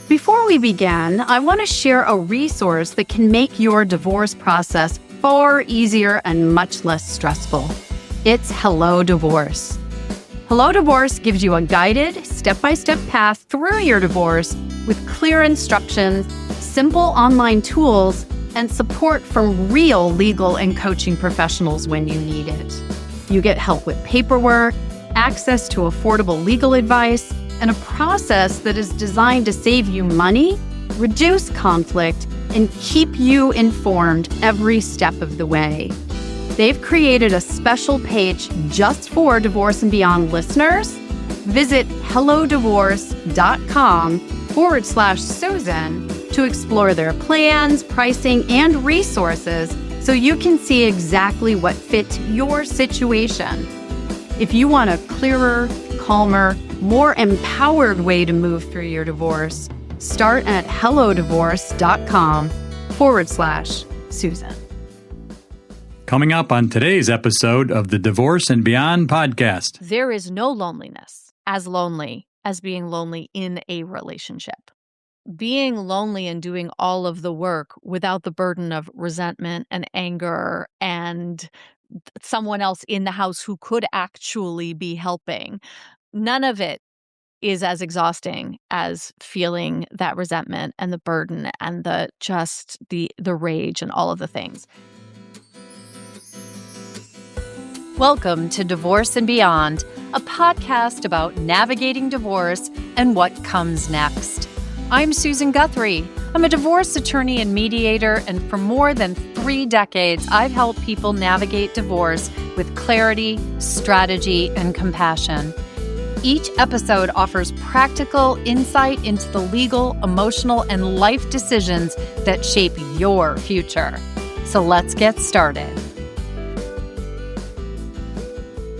Before we begin, I want to share a resource that can make your divorce process far easier and much less stressful. It's Hello Divorce. Hello Divorce gives you a guided, step-by-step path through your divorce with clear instructions, simple online tools, and support from real legal and coaching professionals when you need it. You get help with paperwork, access to affordable legal advice, and a process that is designed to save you money, reduce conflict, and keep you informed every step of the way. They've created a special page just for Divorce and Beyond listeners. Visit hellodivorce.com/Susan to explore their plans, pricing, and resources so you can see exactly what fits your situation. If you want a clearer, calmer, more empowered way to move through your divorce, start at hellodivorce.com/Susan. Coming up on today's episode of the Divorce and Beyond podcast. There is no loneliness as lonely as being lonely in a relationship. Being lonely and doing all of the work without the burden of resentment and anger and someone else in the house who could actually be helping. None of it is as exhausting as feeling that resentment and the burden and the rage and all of the things. Welcome to Divorce and Beyond, a podcast about navigating divorce and what comes next. I'm Susan Guthrie. I'm a divorce attorney and mediator, and for more than 3 decades, I've helped people navigate divorce with clarity, strategy, and compassion. Each episode offers practical insight into the legal, emotional, and life decisions that shape your future. So let's get started.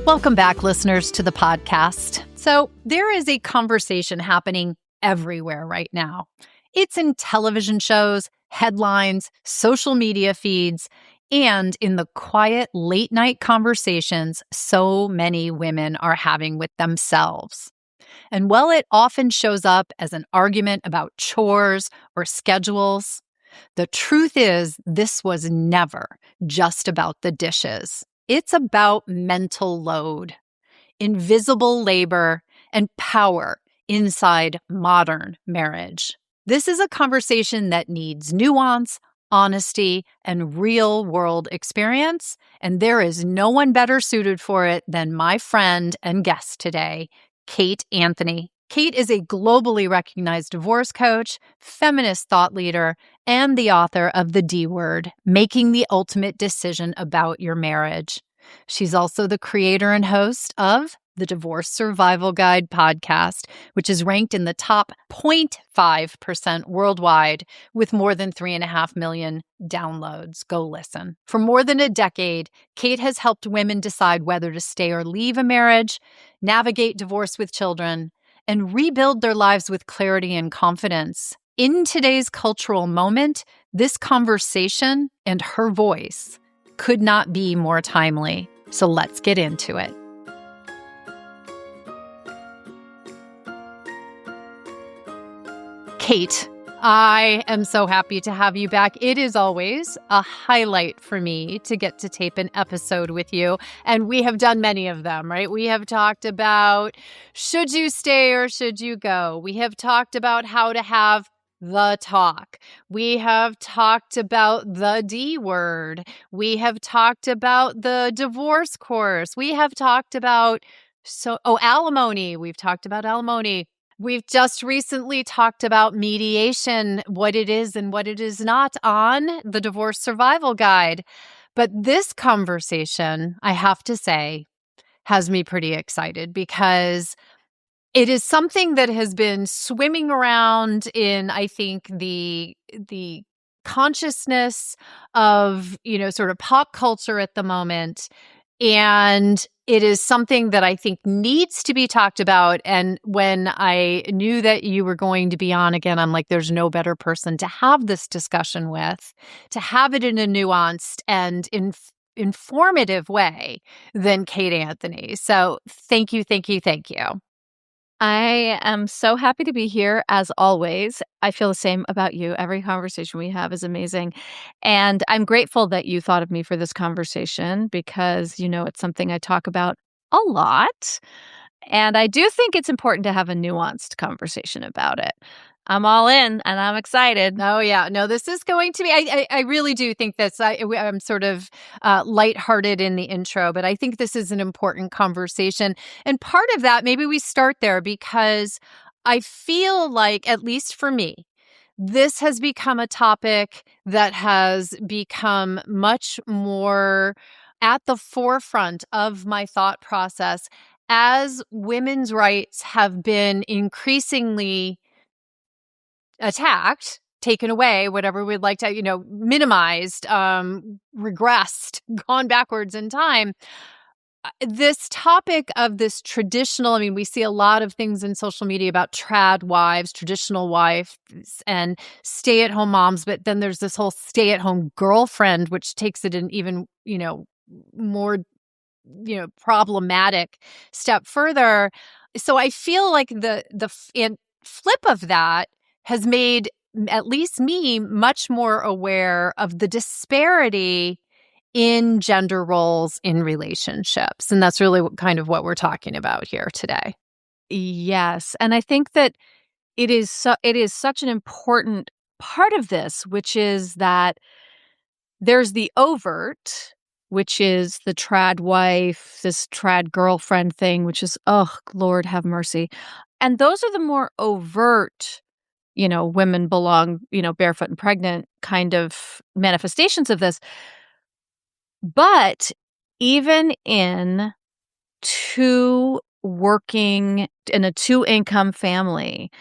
Welcome back, listeners, to the podcast. So there is a conversation happening everywhere right now. It's in television shows, headlines, social media feeds, and in the quiet late-night conversations so many women are having with themselves. And while it often shows up as an argument about chores or schedules, the truth is this was never just about the dishes. It's about mental load, invisible labor, and power inside modern marriage. This is a conversation that needs nuance, honesty, and real-world experience, and there is no one better suited for it than my friend and guest today, Kate Anthony. Kate is a globally recognized divorce coach, feminist thought leader, and the author of The D Word, Making the Ultimate Decision About Your Marriage. She's also the creator and host of the Divorce Survival Guide podcast, which is ranked in the top 0.5% worldwide with more than 3.5 million downloads. Go listen. For more than a decade, Kate has helped women decide whether to stay or leave a marriage, navigate divorce with children, and rebuild their lives with clarity and confidence. In today's cultural moment, this conversation and her voice could not be more timely. So let's get into it. Kate, I am so happy to have you back. It is always a highlight for me to get to tape an episode with you. And we have done many of them, right? We have talked about should you stay or should you go? We have talked about how to have the talk. We have talked about the D word. We have talked about the divorce course. We have talked about alimony. We've talked about alimony. We've just recently talked about mediation, what it is and what it is not on the Divorce Survival Guide. But this conversation, I have to say, has me pretty excited because it is something that has been swimming around in, I think, the consciousness of, sort of pop culture at the moment. And it is something that I think needs to be talked about. And when I knew that you were going to be on again, I'm like, there's no better person to have this discussion with, to have it in a nuanced and informative way than Kate Anthony. So thank you, thank you, thank you. I am so happy to be here as always. I feel the same about you. Every conversation we have is amazing. And I'm grateful that you thought of me for this conversation because, it's something I talk about a lot. And I do think it's important to have a nuanced conversation about it. I'm all in and I'm excited. Oh, yeah. No, this is going to be, I really do think this, I'm sort of lighthearted in the intro, but I think this is an important conversation. And part of that, maybe we start there because I feel like, at least for me, this has become a topic that has become much more at the forefront of my thought process as women's rights have been increasingly attacked, taken away, whatever we'd like to, minimized, regressed, gone backwards in time. This topic of this traditional, we see a lot of things in social media about trad wives, traditional wives, and stay at home moms, but then there's this whole stay at home girlfriend, which takes it an even, more, problematic step further. So I feel like the flip of that has made at least me much more aware of the disparity in gender roles in relationships. And that's really kind of what we're talking about here today. Yes. And I think that it is such an important part of this, which is that there's the overt, which is the trad wife, this trad girlfriend thing, which is, oh, Lord have mercy. And those are the more overt, women belong, barefoot and pregnant kind of manifestations of this. But even in a two-income family,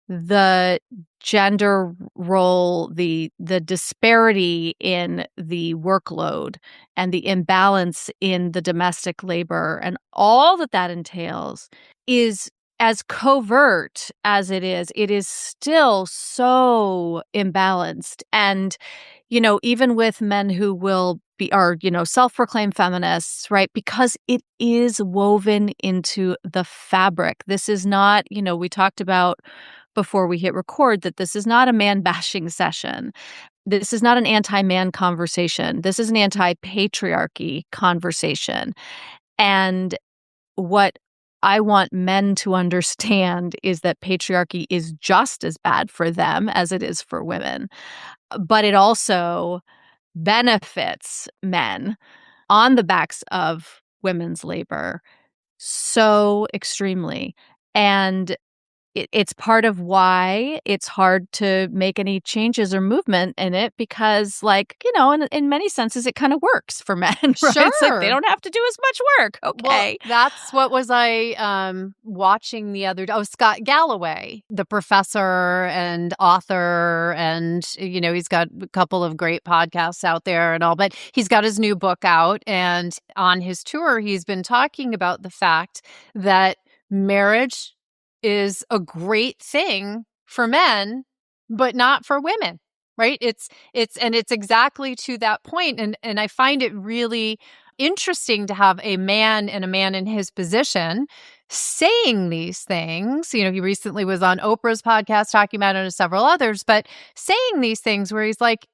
the gender role, the disparity in the workload and the imbalance in the domestic labor and all that entails is as covert as it is still so imbalanced. And, even with men who are self-proclaimed feminists, right? Because it is woven into the fabric. This is not, we talked about before we hit record that this is not a man-bashing session. This is not an anti-man conversation. This is an anti-patriarchy conversation. And what I want men to understand is that patriarchy is just as bad for them as it is for women. But it also benefits men on the backs of women's labor so extremely. And it's part of why it's hard to make any changes or movement in it because, in many senses, it kind of works for men, right? Sure. It's like they don't have to do as much work. Okay. Well, that's what was I watching the other day. Oh, Scott Galloway, the professor and author, and, he's got a couple of great podcasts out there and all, but he's got his new book out. And on his tour, he's been talking about the fact that marriage is a great thing for men, but not for women, right? It's exactly to that point. And I find it really interesting to have a man in his position saying these things. He recently was on Oprah's podcast talking about it and several others, but saying these things where he's like,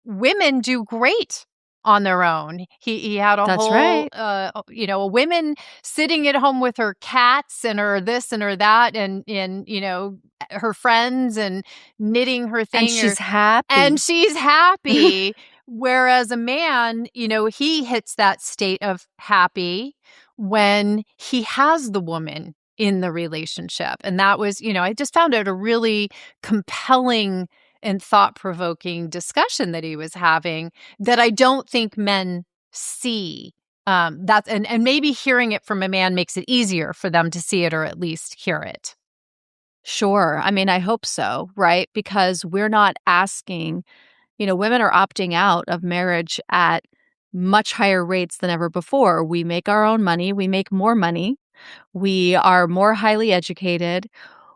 women do great on their own. He had a That's whole, right. a woman sitting at home with her cats and her this and her that and her friends and knitting her thing. And she's happy. And she's happy. Whereas a man, he hits that state of happy when he has the woman in the relationship. And that was, I just found it a really compelling and thought-provoking discussion that he was having that I don't think men see. That's and maybe hearing it from a man makes it easier for them to see it or at least hear it. Sure. I hope so, right? Because we're not asking, women are opting out of marriage at much higher rates than ever before. We make our own money. We make more money. We are more highly educated.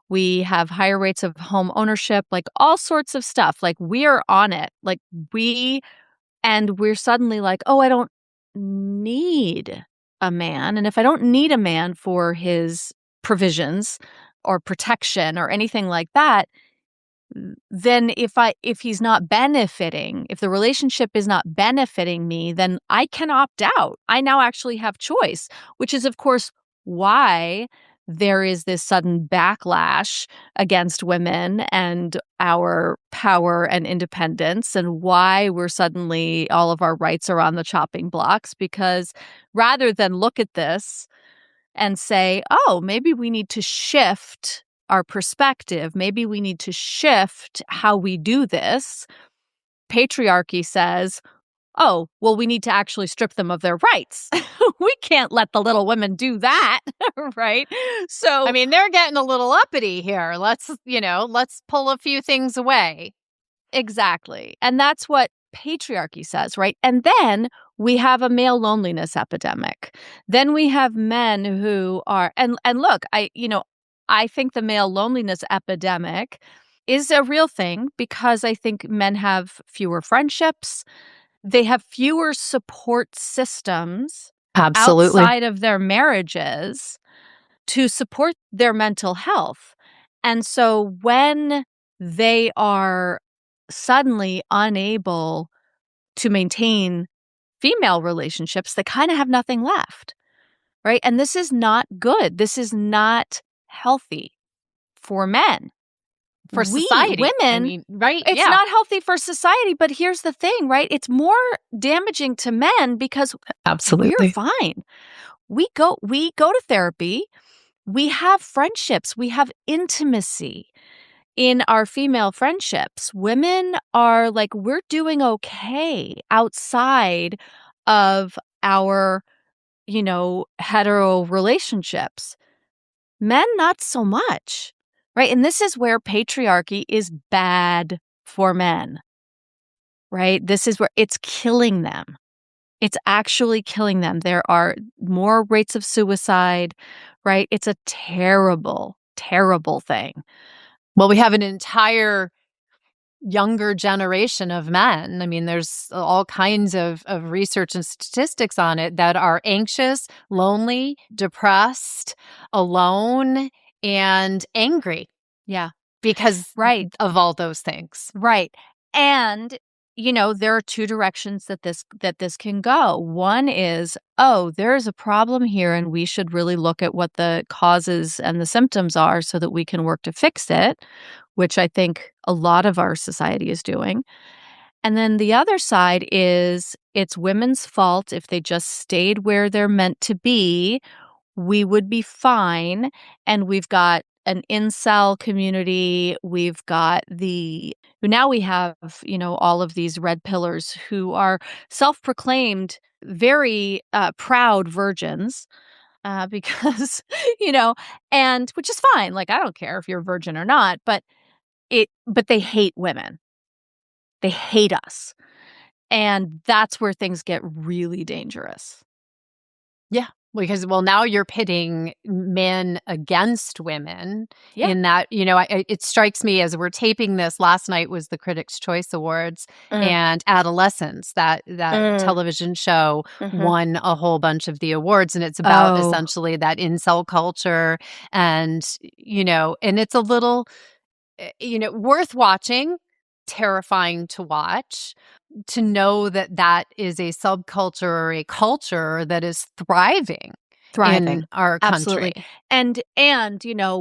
We have higher rates of home ownership, like all sorts of stuff. Like we are on it. And we're suddenly like, oh, I don't need a man. And if I don't need a man for his provisions, or protection or anything like that, then if he's not benefiting, if the relationship is not benefiting me, then I can opt out. I now actually have choice, which is, of course, why there is this sudden backlash against women and our power and independence, and why we're suddenly all of our rights are on the chopping blocks. Because rather than look at this and say, oh, maybe we need to shift our perspective, maybe we need to shift how we do this, patriarchy says, oh, well, we need to actually strip them of their rights. We can't let the little women do that, right? So, I mean, they're getting a little uppity here. Let's pull a few things away. exactly. And that's what patriarchy says, right? And then we have a male loneliness epidemic. Then we have men who are, and look, I think the male loneliness epidemic is a real thing because I think men have fewer friendships. They have fewer support systems Absolutely. outside of their marriages to support their mental health. And so when they are suddenly unable to maintain female relationships, they kind of have nothing left, right? And this is not good. This is not healthy for men. For society. Women, I mean, right? it's Yeah. not healthy for society, but here's the thing, right? It's more damaging to men because Absolutely. we're fine. We go to therapy. We have friendships. We have intimacy in our female friendships. Women are like, we're doing okay outside of our, hetero relationships. Men, not so much, right? And this is where patriarchy is bad for men, right? This is where it's killing them. It's actually killing them. There are more rates of suicide, right? It's a terrible, terrible thing. Well, we have an entire younger generation of men. I mean, there's all kinds of research and statistics on it that are anxious, lonely, depressed, alone, and angry. Yeah. Because Right. of all those things. Right. And there are two directions that this can go. One is, oh, there's a problem here and we should really look at what the causes and the symptoms are so that we can work to fix it, which I think a lot of our society is doing. And then the other side is it's women's fault. If they just stayed where they're meant to be, we would be fine. And we've got an incel community. We've got now we have, all of these red pillars who are self-proclaimed very proud virgins because, and which is fine. Like, I don't care if you're a virgin or not, but they hate women. They hate us. And that's where things get really dangerous. Yeah. Because, now you're pitting men against women Yeah. in that, it strikes me as we're taping this, last night was the Critics' Choice Awards, and Adolescence, that television show won a whole bunch of the awards, and it's about essentially that incel culture, and, and it's a little, worth watching, terrifying to watch, to know that is a subculture or a culture that is thriving in our country. Absolutely. And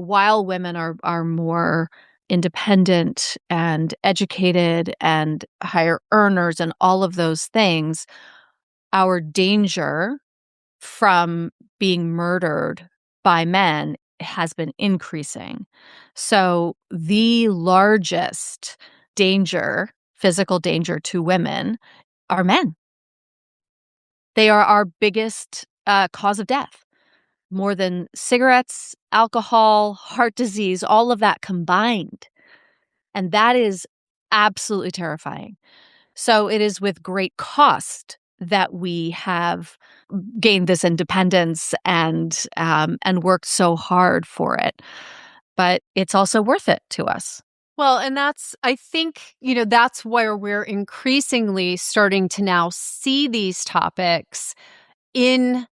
while women are more independent and educated and higher earners and all of those things, our danger from being murdered by men has been increasing. So the largest danger, physical danger to women, are men. They are our biggest cause of death, more than cigarettes, alcohol, heart disease, all of that combined. And that is absolutely terrifying. So it is with great cost that we have gained this independence and worked so hard for it. But it's also worth it to us. Well, and I think, that's where we're increasingly starting to now see these topics in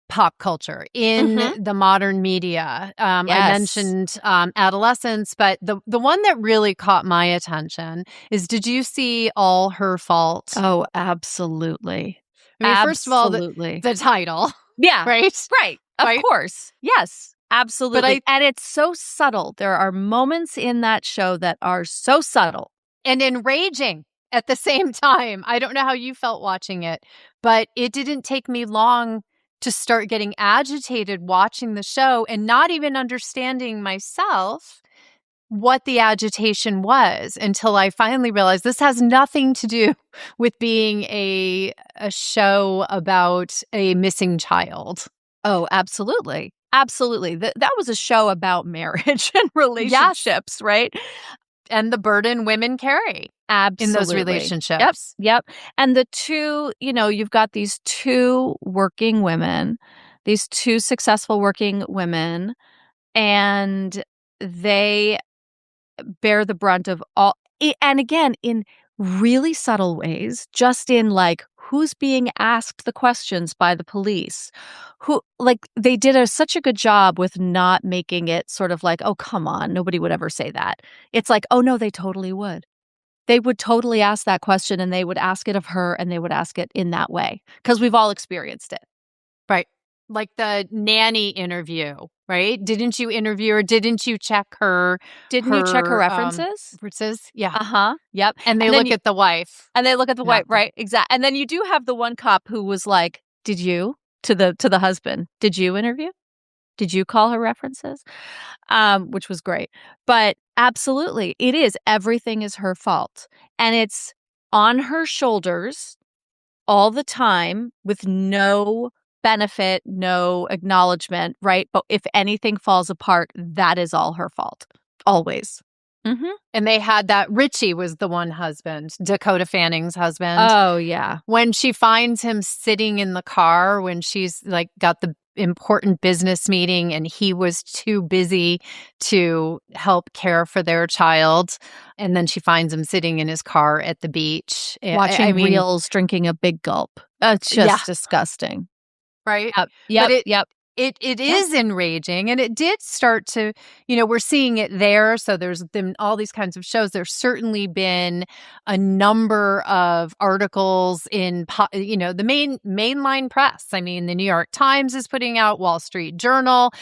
pop culture, in the modern media. I mentioned adolescence, but the one that really caught my attention is, did you see All Her Fault? Oh, absolutely. I mean, first of all, the title. Yeah. Right? Right. Of course. Yes. Absolutely. But and it's so subtle. There are moments in that show that are so subtle. And enraging at the same time. I don't know how you felt watching it, but it didn't take me long to start getting agitated watching the show and not even understanding myself what the agitation was until I finally realized this has nothing to do with being a show about a missing child. Oh, absolutely. Absolutely. That was a show about marriage and relationships, right? And the burden women carry in those relationships. Yep. And the two, you've got these two working women, these two successful working women, and they bear the brunt of all, and again, in really subtle ways, just in like, who's being asked the questions by the police, they did such a good job with not making it sort of like, oh, come on, nobody would ever say that. It's like, oh no, they totally would. They would totally ask that question, and they would ask it of her, and they would ask it in that way, because we've all experienced it. Right. Like the nanny interview, right? Didn't you interview her? Didn't you check her? Didn't you check her references? Yeah. Yep. And they look at the wife. And they look at the wife, right? Exactly. And then you do have the one cop who was like, "Did you?" to the husband. "Did you interview? Did you call her references?" Which was great. But absolutely, it is. Everything is her fault, and it's on her shoulders all the time with no benefit, no acknowledgement, right? But if anything falls apart, that is all her fault. Always. And they had that. Richie was the one husband, Dakota Fanning's husband. Oh, yeah. When she finds him sitting in the car when she's like got the important business meeting and he was too busy to help care for their child. And then she finds him sitting in his car at the beach. Watching reels, drinking a big gulp. It's just disgusting. Right? Yep. It is enraging, and it did start to, we're seeing it there. So there's been all these kinds of shows. There's certainly been a number of articles in, the mainline press. I mean, the New York Times is putting out, Wall Street Journal.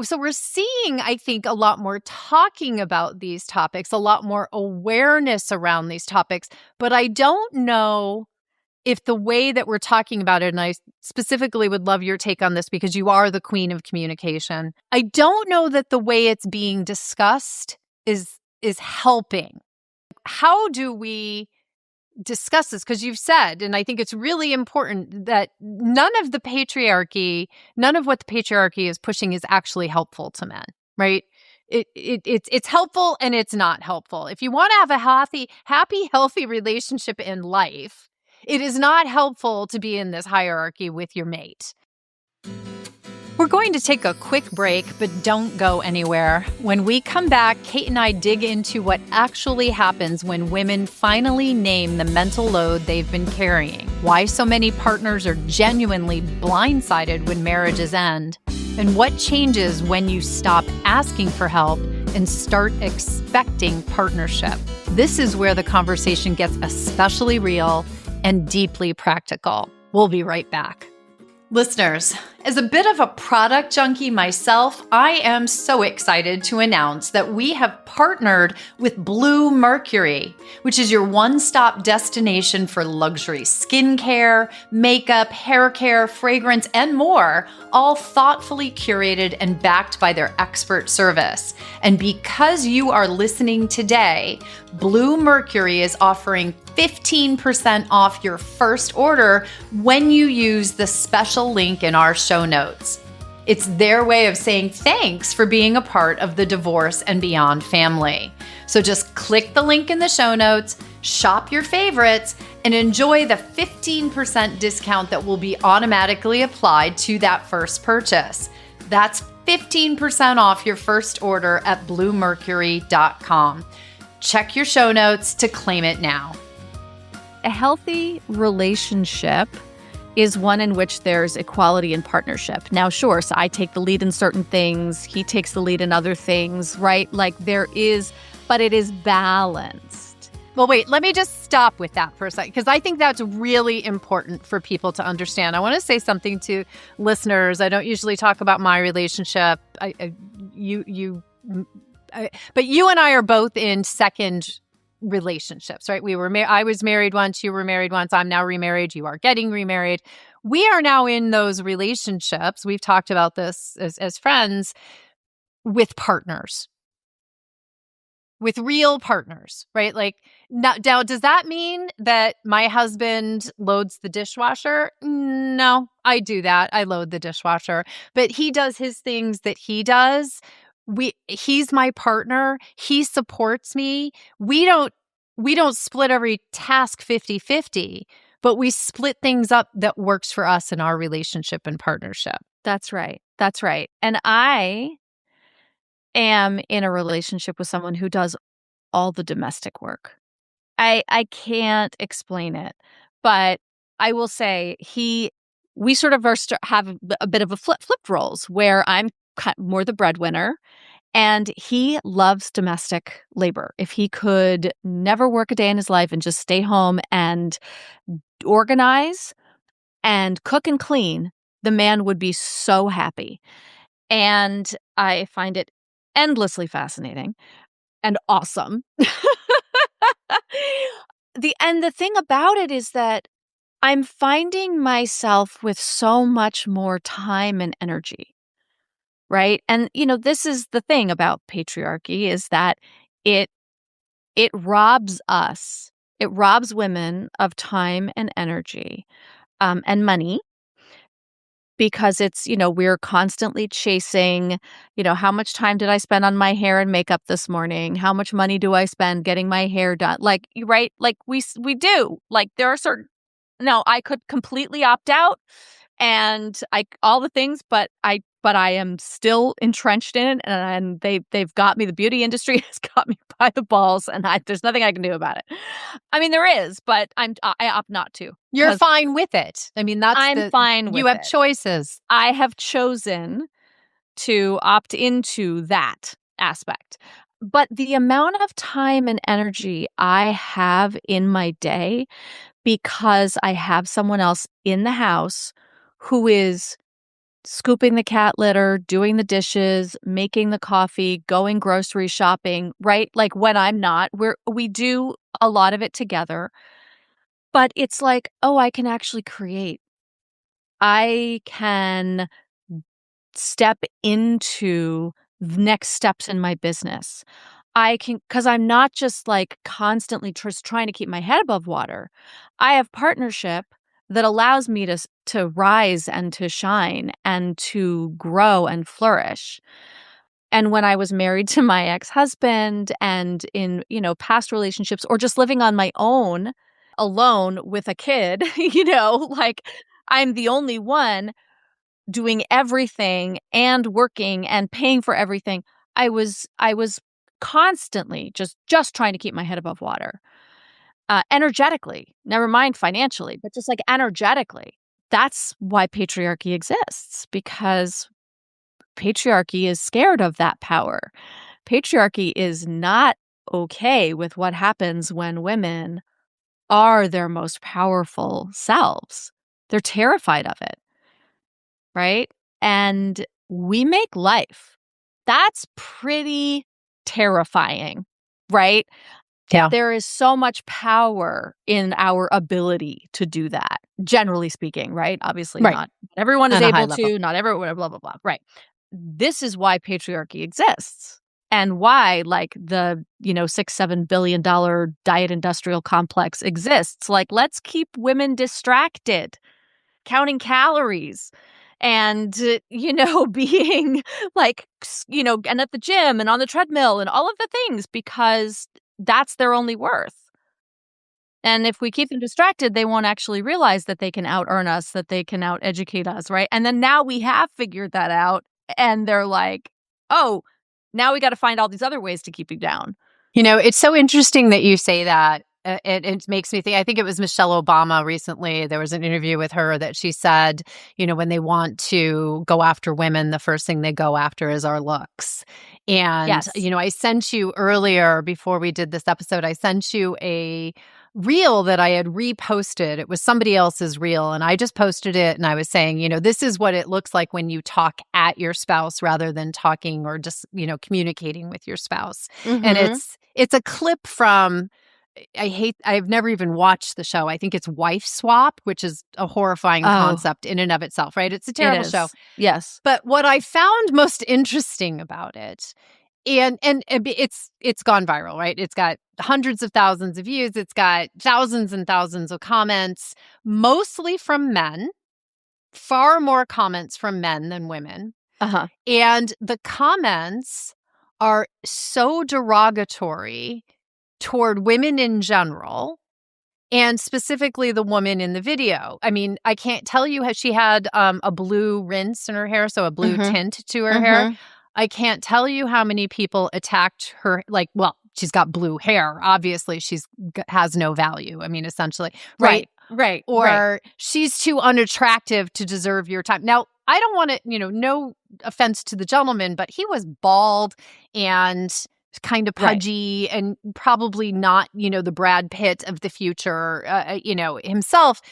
So we're seeing, I think, a lot more talking about these topics, a lot more awareness around these topics. But I don't know if the way that we're talking about it, and I specifically would love your take on this because you are the queen of communication. I don't know that the way it's being discussed is helping. How do we discuss this? Because you've said, and I think it's really important, that none of what the patriarchy is pushing is actually helpful to men, right? It's helpful and it's not helpful. If you want to have a happy, healthy relationship in life, it is not helpful to be in this hierarchy with your mate. We're going to take a quick break, but don't go anywhere. When we come back, Kate and I dig into what actually happens when women finally name the mental load they've been carrying, why so many partners are genuinely blindsided when marriages end, and what changes when you stop asking for help and start expecting partnership. This is where the conversation gets especially real and deeply practical. We'll be right back. Listeners, as a bit of a product junkie myself, I am so excited to announce that we have partnered with Blue Mercury, which is your one-stop destination for luxury skincare, makeup, hair care, fragrance, and more, all thoughtfully curated and backed by their expert service. And because you are listening today, Blue Mercury is offering 15% off your first order when you use the special link in our show notes. It's their way of saying thanks for being a part of the Divorce and Beyond family. So just click the link in the show notes, shop your favorites, and enjoy the 15% discount that will be automatically applied to that first purchase. That's 15% off your first order at bluemercury.com. Check your show notes to claim it now. A healthy relationship is one in which there's equality in partnership. Now, sure, so I take the lead in certain things, he takes the lead in other things, right? Like there is, but it is balanced. Well, wait, let me just stop with that for a second, because I think that's really important for people to understand. I want to say something to listeners. I don't usually talk about my relationship. But you and I are both in second relationships, right? I was married once, you were married once, I'm now remarried, you are getting remarried. We are now in those relationships. We've talked about this as friends with partners, with real partners, right? Like now, does that mean that my husband loads the dishwasher? No, I do that. I load the dishwasher, but he does his things that he does. He's my partner. He supports me. We don't split every task 50-50, but we split things up that works for us in our relationship and partnership. That's right. That's right. And I am in a relationship with someone who does all the domestic work. I can't explain it, but I will say we sort of have a bit of a flipped roles where I'm more the breadwinner. And he loves domestic labor. If he could never work a day in his life and just stay home and organize and cook and clean, the man would be so happy. And I find it endlessly fascinating and awesome. The thing about it is that I'm finding myself with so much more time and energy. Right. And, this is the thing about patriarchy is that it robs us. It robs women of time and energy and money because it's, we're constantly chasing, how much time did I spend on my hair and makeup this morning? How much money do I spend getting my hair done? Like, right. Like we do. Like there are certain, no, I could completely opt out and all the things, but I am still entrenched in it, and they've got me. The beauty industry has got me by the balls, and there's nothing I can do about it. I mean, there is, but I opt not to. You're fine with it. I mean, I'm fine with it. You have choices. I have chosen to opt into that aspect. But the amount of time and energy I have in my day because I have someone else in the house who is scooping the cat litter, doing the dishes, making the coffee, going grocery shopping, right? Like when I'm not, we do a lot of it together. But it's like, oh, I can actually create. I can step into the next steps in my business. I can, because I'm not just like constantly just trying to keep my head above water. I have partnership that allows me to rise and to shine and to grow and flourish. And when I was married to my ex-husband and in, past relationships or just living on my own alone with a kid, like I'm the only one doing everything and working and paying for everything. I was constantly just trying to keep my head above water. Energetically, never mind financially, but just like energetically. That's why patriarchy exists, because patriarchy is scared of that power. Patriarchy is not okay with what happens when women are their most powerful selves. They're terrified of it, right? And we make life. That's pretty terrifying, right? Yeah. There is so much power in our ability to do that, generally speaking, right? Obviously Right. not everyone is On a high able to, level. not everyone, blah, blah, blah. Right. This is why patriarchy exists and why like the, $6-7 billion diet industrial complex exists. Like, let's keep women distracted, counting calories and, being like, and at the gym and on the treadmill and all of the things because that's their only worth. And if we keep them distracted, they won't actually realize that they can out-earn us, that they can out-educate us, right? And then now we have figured that out, and they're like, oh, now we got to find all these other ways to keep you down. It's so interesting that you say that. it makes me think, I think it was Michelle Obama recently, there was an interview with her that she said, when they want to go after women, the first thing they go after is our looks. And, Yes. I sent you earlier, before we did this episode, I sent you a reel that I had reposted. It was somebody else's reel, and I just posted it, and I was saying, this is what it looks like when you talk at your spouse rather than talking or just, communicating with your spouse. Mm-hmm. And it's a clip from, I've never even watched the show. I think it's Wife Swap, which is a horrifying concept in and of itself, right? It's a terrible show. Yes. But what I found most interesting about it, and it's gone viral, right? It's got hundreds of thousands of views. It's got thousands and thousands of comments, mostly from men, far more comments from men than women. Uh-huh. And the comments are so derogatory toward women in general, and specifically the woman in the video. I mean, I can't tell you how she had a blue rinse in her hair, so a blue tint to her hair. I can't tell you how many people attacked her, she's got blue hair. Obviously, has no value. I mean, essentially. Right. Or she's too unattractive to deserve your time. Now, I don't want to, no offense to the gentleman, but he was bald and kind of pudgy and probably not, the Brad Pitt of the future, himself.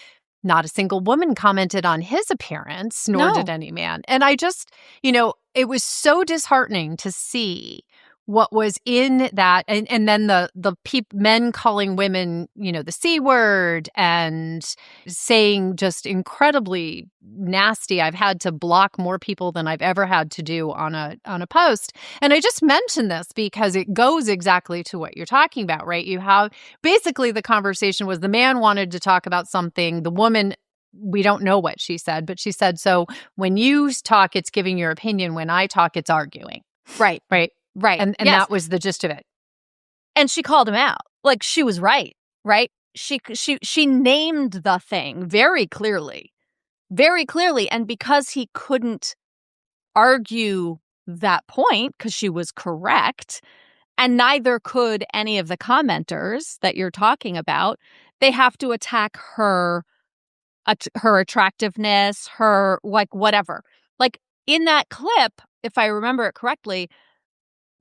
Not a single woman commented on his appearance, nor did any man. And I just, it was so disheartening to see what was in that. And then the men calling women, the C word and saying just incredibly nasty. I've had to block more people than I've ever had to do on a post. And I just mentioned this because it goes exactly to what you're talking about, right? You have basically the conversation was the man wanted to talk about something. The woman, we don't know what she said, but she said, so when you talk, it's giving your opinion. When I talk, it's arguing. Right. And yes. that was the gist of it. And she called him out. Like, she was right? She named the thing very clearly. And because he couldn't argue that point, because she was correct, and neither could any of the commenters that you're talking about, they have to attack her attractiveness, her, whatever. Like, in that clip, if I remember it correctly,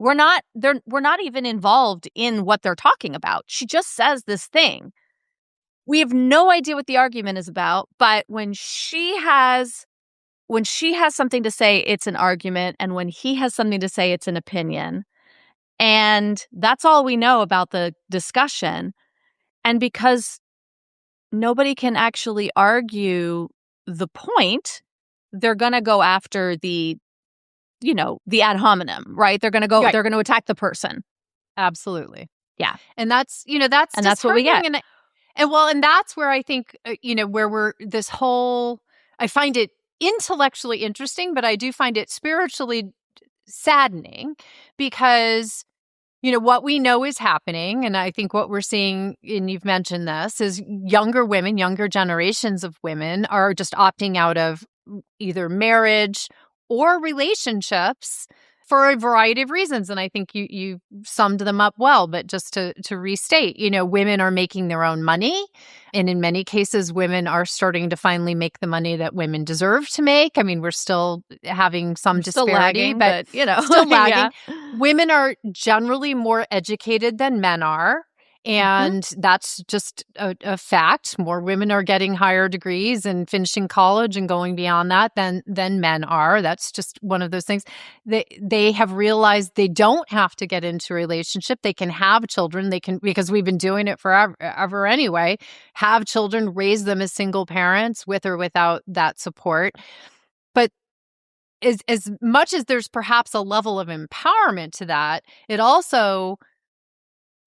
we're not even involved in what they're talking about. She just says this thing. We have no idea what the argument is about, but when she has something to say, it's an argument, and when he has something to say, it's an opinion. And that's all we know about the discussion. And because nobody can actually argue the point, they're going to go after the ad hominem, right? They're going to go, they're going to attack the person. Absolutely. Yeah. And that's what we get. And that's where I think, where we're this whole, I find it intellectually interesting, but I do find it spiritually saddening because, what we know is happening. And I think what we're seeing, and you've mentioned this, is younger women, younger generations of women are just opting out of either marriage or relationships for a variety of reasons. And I think you summed them up well, but just to restate, women are making their own money. And in many cases, women are starting to finally make the money that women deserve to make. I mean, we're still having some disparity, lagging, but still lagging. Yeah. Women are generally more educated than men are. And that's just a fact. More women are getting higher degrees and finishing college and going beyond that than men are. That's just one of those things. They have realized they don't have to get into a relationship. They can have children. They can, because we've been doing it forever anyway, have children, raise them as single parents with or without that support. But as much as there's perhaps a level of empowerment to that, it also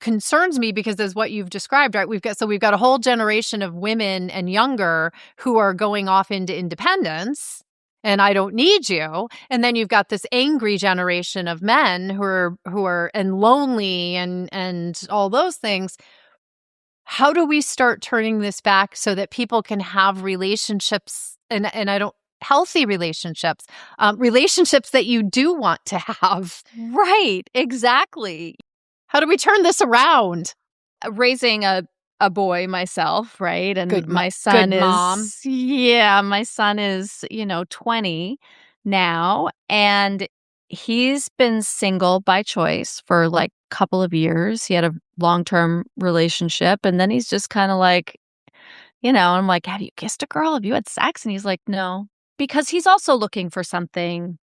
concerns me because as what you've described, right? We've got a whole generation of women and younger who are going off into independence and I don't need you. And then you've got this angry generation of men who are and lonely and all those things. How do we start turning this back so that people can have relationships and healthy relationships, relationships that you do want to have? Right, exactly. How do we turn this around? Raising a a boy myself, right? And Good my son good mom. my son is, 20 now, and he's been single by choice for like a couple of years. He had a long-term relationship, and then he's just kind of like, I'm like, "Have you kissed a girl? Have you had sex?" And he's like, "No." Because he's also looking for something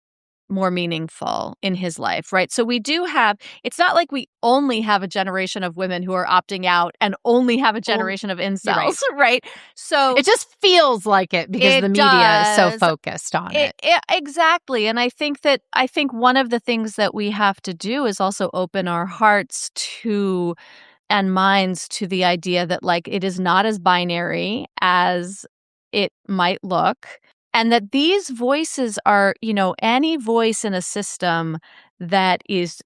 more meaningful in his life, right? So we do have it's not like we only have a generation of women who are opting out and only have a Well, generation of you're right. incels, right? So It just feels like it because the it media is so does. focused on it. Exactly. And I think one of the things that we have to do is also open our hearts to and minds to the idea that like it is not as binary as it might look, and that these voices are, any voice in a system that is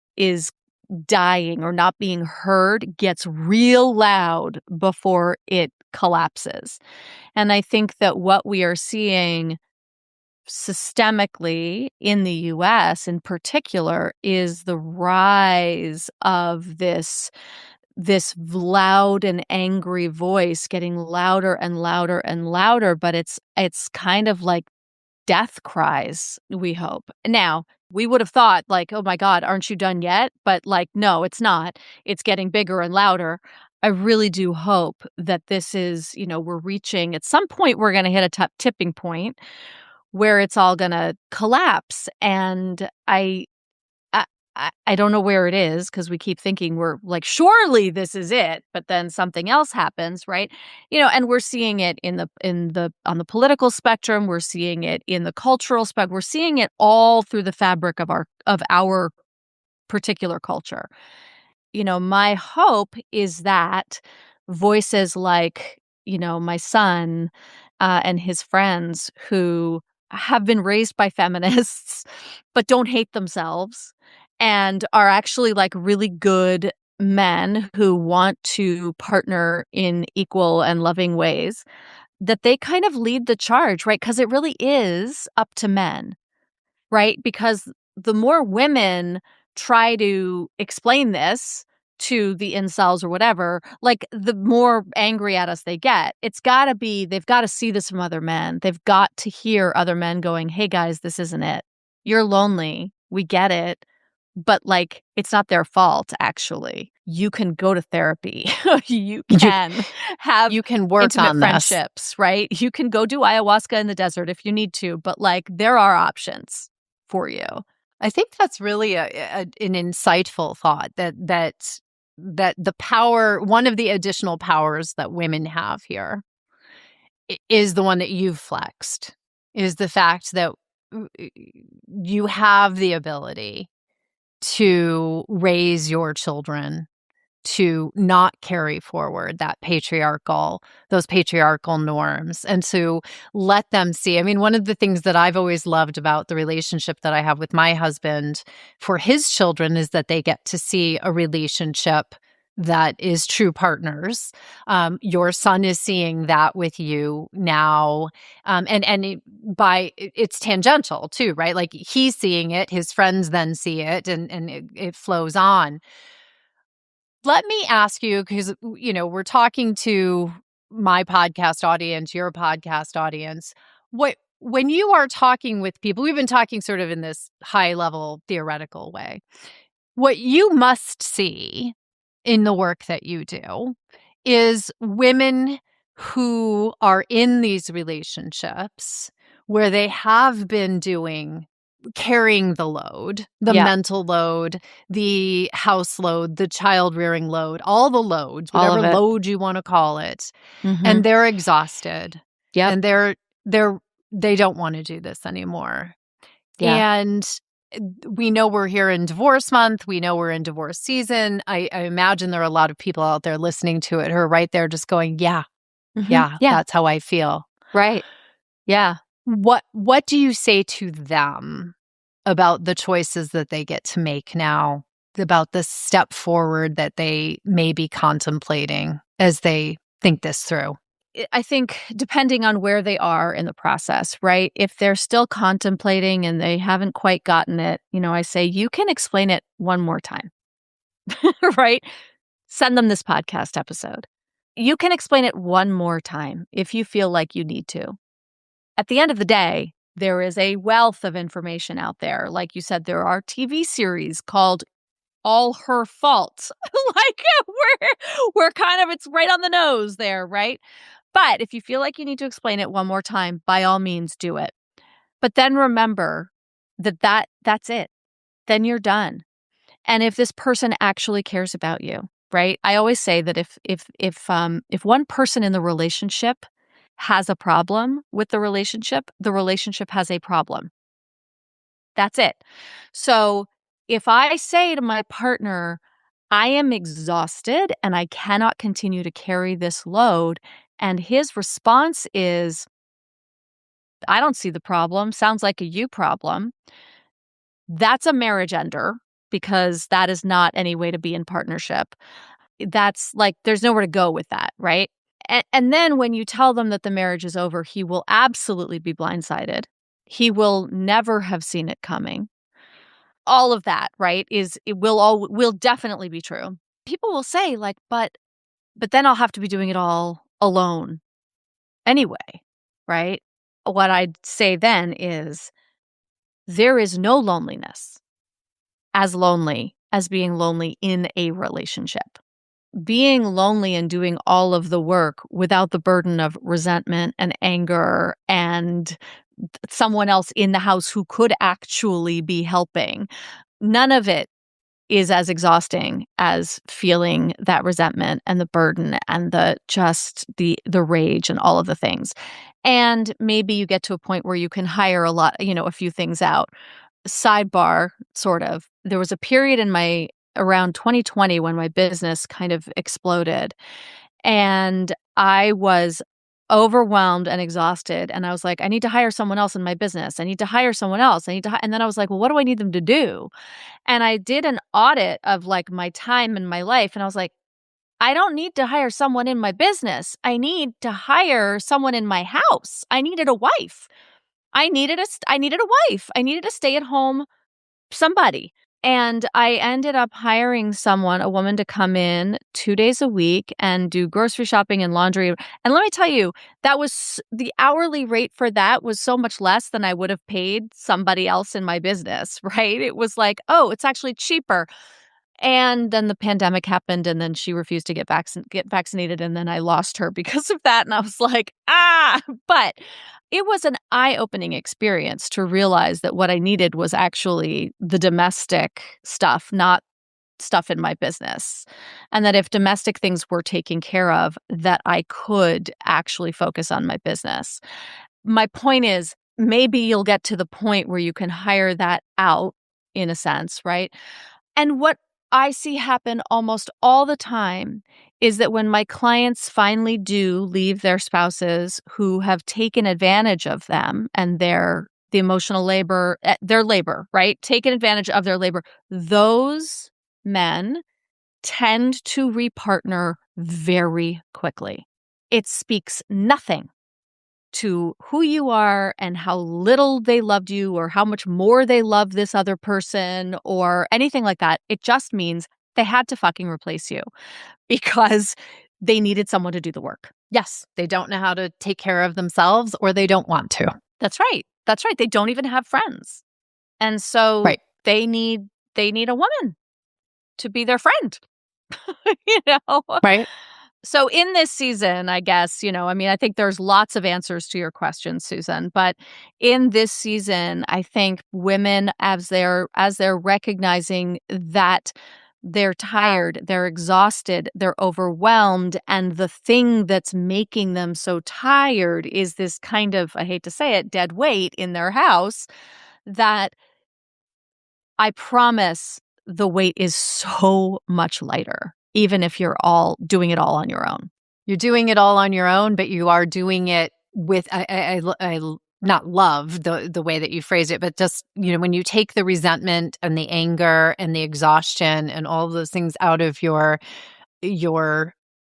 dying or not being heard gets real loud before it collapses. And I think that what we are seeing systemically in the US in particular is the rise of this loud and angry voice getting louder and louder and louder, but it's kind of like death cries, we hope. Now, we would have thought like, "Oh my god, aren't you done yet?" But like, no, it's not. It's getting bigger and louder. I really do hope that this is, we're reaching at some point we're going to hit a tipping point where it's all going to collapse, and I I don't know where it is because we keep thinking we're like, surely this is it, but then something else happens, right? And we're seeing it on the political spectrum, we're seeing it in the cultural spectrum, we're seeing it all through the fabric of our particular culture. My hope is that voices like, my son and his friends who have been raised by feminists but don't hate themselves and are actually like really good men who want to partner in equal and loving ways, that they kind of lead the charge, right? Because it really is up to men, right? Because the more women try to explain this to the incels or whatever, like the more angry at us they get. They've got to see this from other men. They've got to hear other men going, "Hey guys, this isn't it. You're lonely. We get it. But like, it's not their fault, actually. You can go to therapy. You can have You can work intimate on this. friendships, right? You can go do ayahuasca in the desert if you need to, but like, there are options for you." I think that's really an insightful thought that the power, one of the additional powers that women have here is the one that you've flexed, is the fact that you have the ability to raise your children to not carry forward those patriarchal norms, and to let them see. I mean, one of the things that I've always loved about the relationship that I have with my husband for his children is that they get to see a relationship that is true partners. Your son is seeing that with you now. It's tangential too, right? Like he's seeing it, his friends then see it, and it flows on. Let me ask you, because, we're talking to my podcast audience, your podcast audience. When you are talking with people, we've been talking sort of in this high level theoretical way. What you must see in the work that you do is women who are in these relationships where they have been carrying the load, the Yeah. mental load, the house load, the child rearing load, all the loads, All of whatever it. load you want to call it. Mhm. And they're exhausted. Yep. And they don't want to do this anymore. Yeah. And we know we're here in divorce month. We know we're in divorce season. I imagine there are a lot of people out there listening to it who are right there just going, yeah, Mhm. yeah, Yeah. that's how I feel. Right. Yeah. What do you say to them about the choices that they get to make now, about the step forward that they may be contemplating as they think this through? I think depending on where they are in the process, right? If they're still contemplating and they haven't quite gotten it, I say, you can explain it one more time, right? Send them this podcast episode. You can explain it one more time if you feel like you need to. At the end of the day, there is a wealth of information out there. Like you said, there are TV series called All Her Fault. Like we're kind of, it's right on the nose there, right? But if you feel like you need to explain it one more time, by all means do it. But then remember that's it. Then you're done. And if this person actually cares about you, right? I always say that if one person in the relationship has a problem with the relationship has a problem. That's it. So if I say to my partner, I am exhausted and I cannot continue to carry this load, and his response is, I don't see the problem, sounds like a you problem, that's a marriage ender because that is not any way to be in partnership. That's like, there's nowhere to go with that, right? And then when you tell them that the marriage is over, he will absolutely be blindsided. He will never have seen it coming. All of that, right, will definitely be true. People will say like, but then I'll have to be doing it all alone anyway, right? What I'd say then is there is no loneliness as lonely as being lonely in a relationship. Being lonely and doing all of the work without the burden of resentment and anger and someone else in the house who could actually be helping, none of it is as exhausting as feeling that resentment and the burden and the rage and all of the things. And maybe you get to a point where you can hire a few things out. Sidebar, sort of. There was a period in around 2020 when my business kind of exploded, and I was overwhelmed and exhausted, and I was like, I need to hire someone else in my business. I need to hire someone else. And then I was like, well, what do I need them to do? And I did an audit of like my time and my life, and I was like, I don't need to hire someone in my business. I need to hire someone in my house. I needed a wife. I needed a wife. I needed a stay-at-home somebody. And I ended up hiring a woman to come in 2 days a week and do grocery shopping and laundry. And let me tell you, the hourly rate for that was so much less than I would have paid somebody else in my business, right? It was like, oh, it's actually cheaper. And then the pandemic happened, and then she refused to get vaccinated, and then I lost her because of that. And I was like, but it was an eye-opening experience to realize that what I needed was actually the domestic stuff, not stuff in my business. And that if domestic things were taken care of, that I could actually focus on my business. My point is, maybe you'll get to the point where you can hire that out, in a sense, right? And what I see happen almost all the time is that when my clients finally do leave their spouses who have taken advantage of them and the emotional labor, their labor, right? Taken advantage of their labor, those men tend to repartner very quickly. It speaks nothing to who you are and how little they loved you or how much more they love this other person or anything like that. It just means they had to fucking replace you because they needed someone to do the work. Yes, they don't know how to take care of themselves or they don't want to. That's right. That's right. They don't even have friends. And so they need a woman to be their friend. You know? Right. So in this season, I guess, I think there's lots of answers to your question, Susan, but in this season, I think women, as they're recognizing that they're tired, they're exhausted, they're overwhelmed, and the thing that's making them so tired is this kind of, I hate to say it, dead weight in their house, that I promise the weight is so much lighter, even if you're all doing it all on your own. You're doing it all on your own, but you are doing it with, I not love the way that you phrase it, but just, when you take the resentment and the anger and the exhaustion and all of those things out of your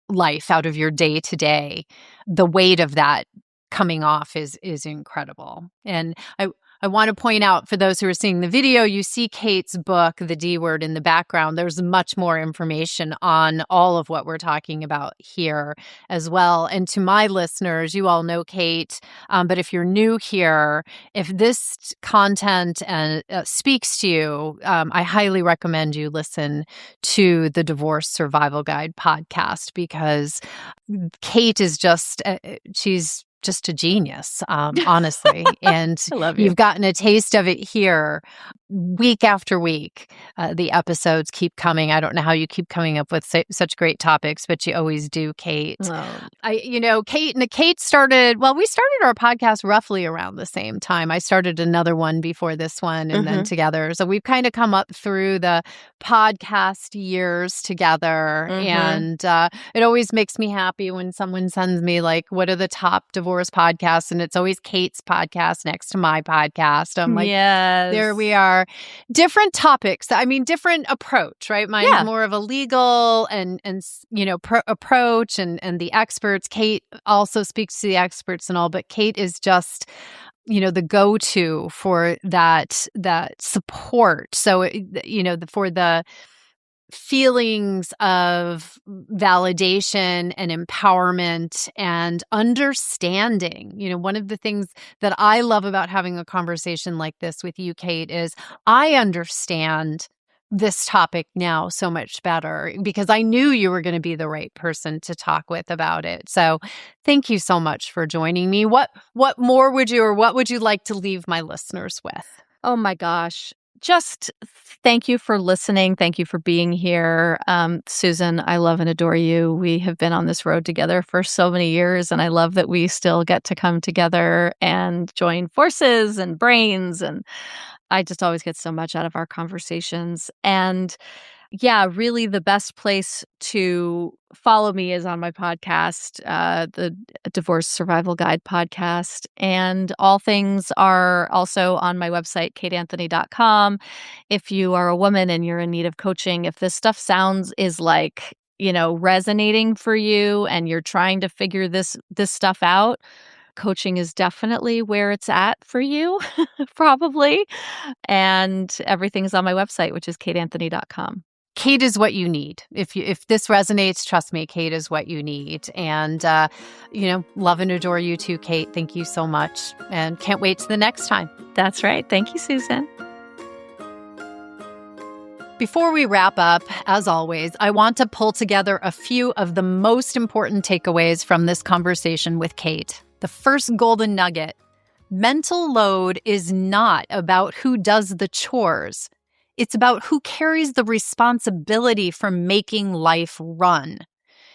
life, out of your day to day, the weight of that coming off is incredible. And I I want to point out for those who are seeing the video, you see Kate's book, The D Word, in the background. There's much more information on all of what we're talking about here as well. And to my listeners, you all know Kate, but if you're new here, if this content speaks to you, I highly recommend you listen to the Divorce Survival Guide podcast, because Kate is she's just a genius, honestly. And I love you. You've gotten a taste of it here week after week. The episodes keep coming. I don't know how you keep coming up with such great topics, but you always do, Kate. Oh. Kate started our podcast roughly around the same time. I started another one before this one and then together. So we've kind of come up through the podcast years together. And it always makes me happy when someone sends me like, what are the top divorce podcasts? And it's always Kate's podcast next to my podcast. I'm like, yes. There we are. Different topics. I mean, different approach, right? Mine's more of a legal and approach and the experts. Kate also speaks to the experts and all, but Kate is just the go-to for that support. So for the feelings of validation and empowerment and understanding. One of the things that I love about having a conversation like this with you, Kate, is I understand this topic now so much better because I knew you were going to be the right person to talk with about it. So thank you so much for joining me. What more would you like to leave my listeners with? Oh my gosh. Just thank you for listening. Thank you for being here. Susan, I love and adore you. We have been on this road together for so many years, and I love that we still get to come together and join forces and brains. And I just always get so much out of our conversations. And yeah, really the best place to follow me is on my podcast, the Divorce Survival Guide podcast. And all things are also on my website, kateanthony.com. If you are a woman and you're in need of coaching, if this stuff is like, resonating for you and you're trying to figure this stuff out, coaching is definitely where it's at for you, probably. And everything's on my website, which is kateanthony.com. Kate is what you need. If this resonates, trust me, Kate is what you need. And, love and adore you too, Kate. Thank you so much. And can't wait to the next time. That's right. Thank you, Susan. Before we wrap up, as always, I want to pull together a few of the most important takeaways from this conversation with Kate. The first golden nugget: mental load is not about who does the chores. It's about who carries the responsibility for making life run.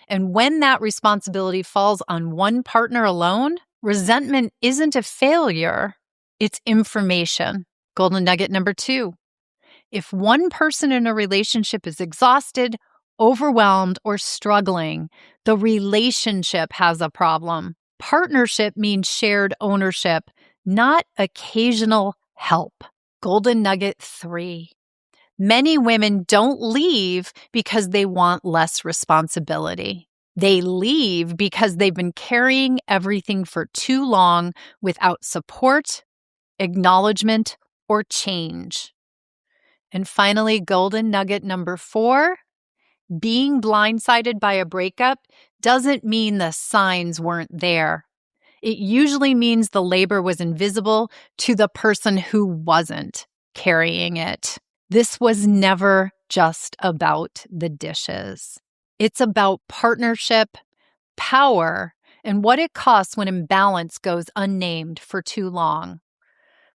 And when that responsibility falls on one partner alone, resentment isn't a failure, it's information. Golden nugget number 2. If one person in a relationship is exhausted, overwhelmed, or struggling, the relationship has a problem. Partnership means shared ownership, not occasional help. Golden nugget 3. Many women don't leave because they want less responsibility. They leave because they've been carrying everything for too long without support, acknowledgement, or change. And finally, golden nugget number 4, being blindsided by a breakup doesn't mean the signs weren't there. It usually means the labor was invisible to the person who wasn't carrying it. This was never just about the dishes. It's about partnership, power, and what it costs when imbalance goes unnamed for too long.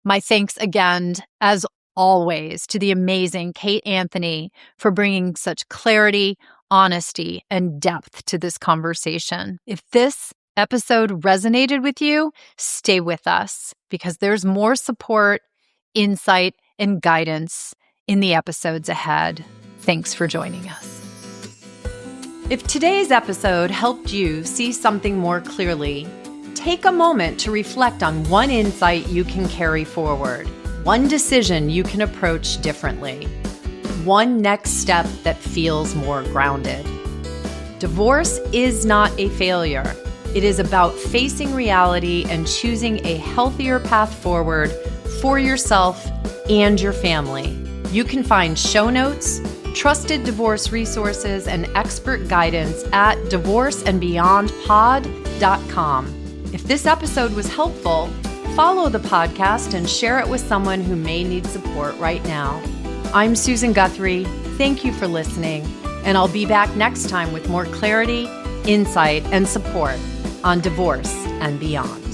My thanks again, as always, to the amazing Kate Anthony for bringing such clarity, honesty, and depth to this conversation. If this episode resonated with you, stay with us because there's more support, insight, and guidance in the episodes ahead. Thanks for joining us. If today's episode helped you see something more clearly, take a moment to reflect on one insight you can carry forward, one decision you can approach differently, one next step that feels more grounded. Divorce is not a failure. It is about facing reality and choosing a healthier path forward for yourself and your family. You can find show notes, trusted divorce resources, and expert guidance at divorceandbeyondpod.com. If this episode was helpful, follow the podcast and share it with someone who may need support right now. I'm Susan Guthrie. Thank you for listening, and I'll be back next time with more clarity, insight, and support on divorce and beyond.